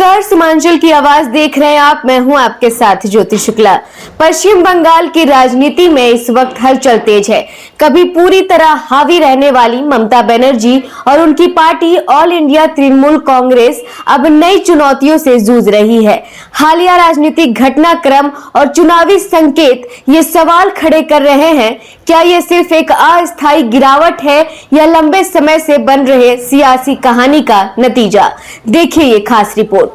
नमस्कार, सीमांचल की आवाज देख रहे हैं आप। मैं हूं आपके साथ ज्योति शुक्ला। पश्चिम बंगाल की राजनीति में इस वक्त हलचल तेज है। कभी पूरी तरह हावी रहने वाली ममता बनर्जी और उनकी party all India Trinamool Congress अब नई चुनौतियों से जूझ रही है। हालिया राजनीतिक घटनाक्रम और चुनावी संकेत ये सवाल खड़े कर रहे हैं, क्या ये सिर्फ एक अस्थायी गिरावट है या लंबे समय से बन रहे सियासी कहानी का नतीजा। देखिए ये खास रिपोर्ट।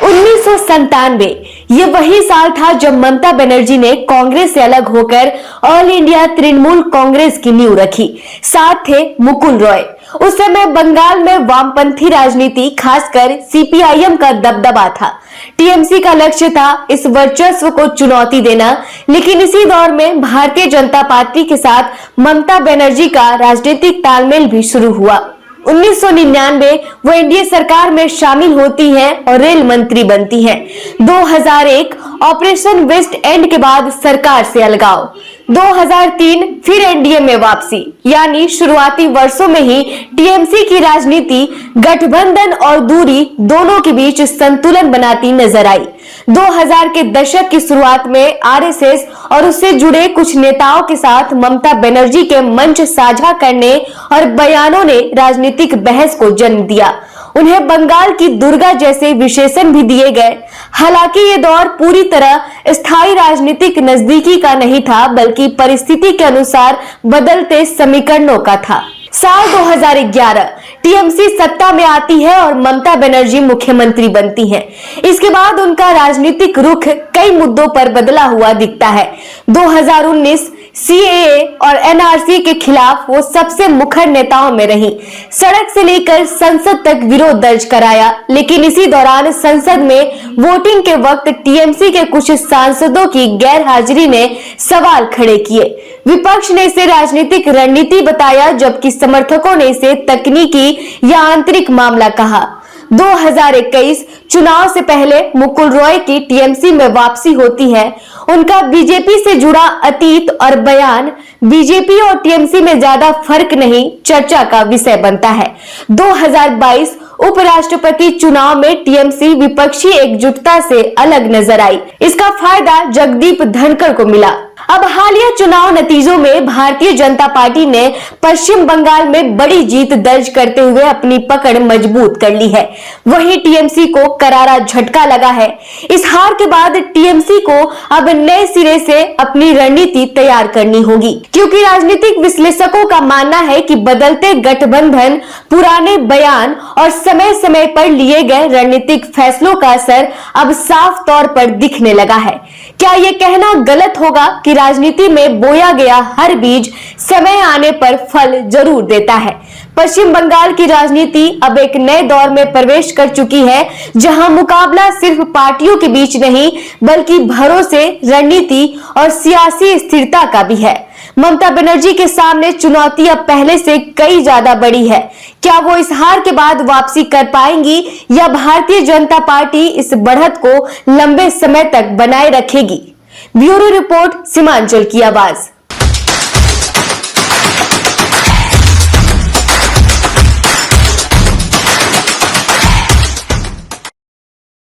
1997 ये वही साल था जब ममता बनर्जी ने कांग्रेस से अलग होकर ऑल इंडिया तृणमूल कांग्रेस की नींव रखी। साथ थे मुकुल रॉय। उस समय बंगाल में वामपंथी राजनीति, खासकर सीपीआईएम का दबदबा था। टीएमसी का लक्ष्य था इस वर्चस्व को चुनौती देना, लेकिन इसी दौर में भारतीय जनता पार्टी के साथ ममता बनर्जी का राजनीतिक तालमेल भी शुरू हुआ। 1999 वो एनडीए सरकार में शामिल होती हैं और रेल मंत्री बनती हैं। 2001 ऑपरेशन वेस्ट एंड के बाद सरकार से अलगाव। 2003 फिर एनडीए में वापसी, यानी शुरुआती वर्षों में ही टीएमसी की राजनीति गठबंधन और दूरी दोनों के बीच संतुलन बनाती नजर आई। 2000 के दशक की शुरुआत में आरएसएस और उससे जुड़े कुछ नेताओं के साथ ममता बनर्जी के मंच साझा करने और बयानों ने राजनीतिक बहस को जन्म दिया। उन्हें बंगाल की दुर्गा जैसे विशेषण भी दिए गए। हालांकि ये दौर पूरी तरह स्थायी राजनीतिक नजदीकी का नहीं था, बल्कि परिस्थिति के अनुसार बदलते समीकरणों का था। साल 2011 टीएमसी सत्ता में आती है और ममता बनर्जी मुख्यमंत्री बनती हैं। इसके बाद उनका राजनीतिक रुख कई मुद्दों पर बदला हुआ दिखता है। 2019 सीएए और एनआरसी के खिलाफ वो सबसे मुखर नेताओं में रही। सड़क से लेकर संसद तक विरोध दर्ज कराया, लेकिन इसी दौरान संसद में वोटिंग के वक्त टीएमसी के कुछ सांसदों की गैर हाजिरी ने सवाल खड़े किए। विपक्ष ने इसे राजनीतिक रणनीति बताया, जबकि समर्थकों ने इसे तकनीकी या आंतरिक मामला कहा। 2021 चुनाव से पहले मुकुल रॉय की टीएमसी में वापसी होती है। उनका बीजेपी से जुड़ा अतीत और बयान बीजेपी और टीएमसी में ज्यादा फर्क नहीं, चर्चा का विषय बनता है। 2022 उपराष्ट्रपति चुनाव में टीएमसी विपक्षी एकजुटता से अलग नजर आई। इसका फायदा जगदीप धनखड़ को मिला। अब हालिया चुनाव नतीजों में भारतीय जनता पार्टी ने पश्चिम बंगाल में बड़ी जीत दर्ज करते हुए अपनी पकड़ मजबूत कर ली है। वहीं टीएमसी को करारा झटका लगा है। इस हार के बाद टीएमसी को अब नए सिरे से अपनी रणनीति तैयार करनी होगी, क्योंकि राजनीतिक विश्लेषकों का मानना है कि बदलते गठबंधन, पुराने बयान और समय समय पर लिए गए रणनीतिक फैसलों का असर अब साफ तौर पर दिखने लगा है। क्या ये कहना गलत होगा कि राजनीति में बोया गया हर बीज समय आने पर फल जरूर देता है? पश्चिम बंगाल की राजनीति अब एक नए दौर में प्रवेश कर चुकी है, जहां मुकाबला सिर्फ पार्टियों के बीच नहीं, बल्कि भरोसे, रणनीति और सियासी स्थिरता का भी है। ममता बनर्जी के सामने चुनौती अब पहले से कई ज्यादा बड़ी है। क्या वो इस हार के बाद वापसी कर पाएंगी या भारतीय जनता पार्टी इस बढ़त को लंबे समय तक बनाए रखेगी? ब्यूरो रिपोर्ट, सीमांचल की आवाज।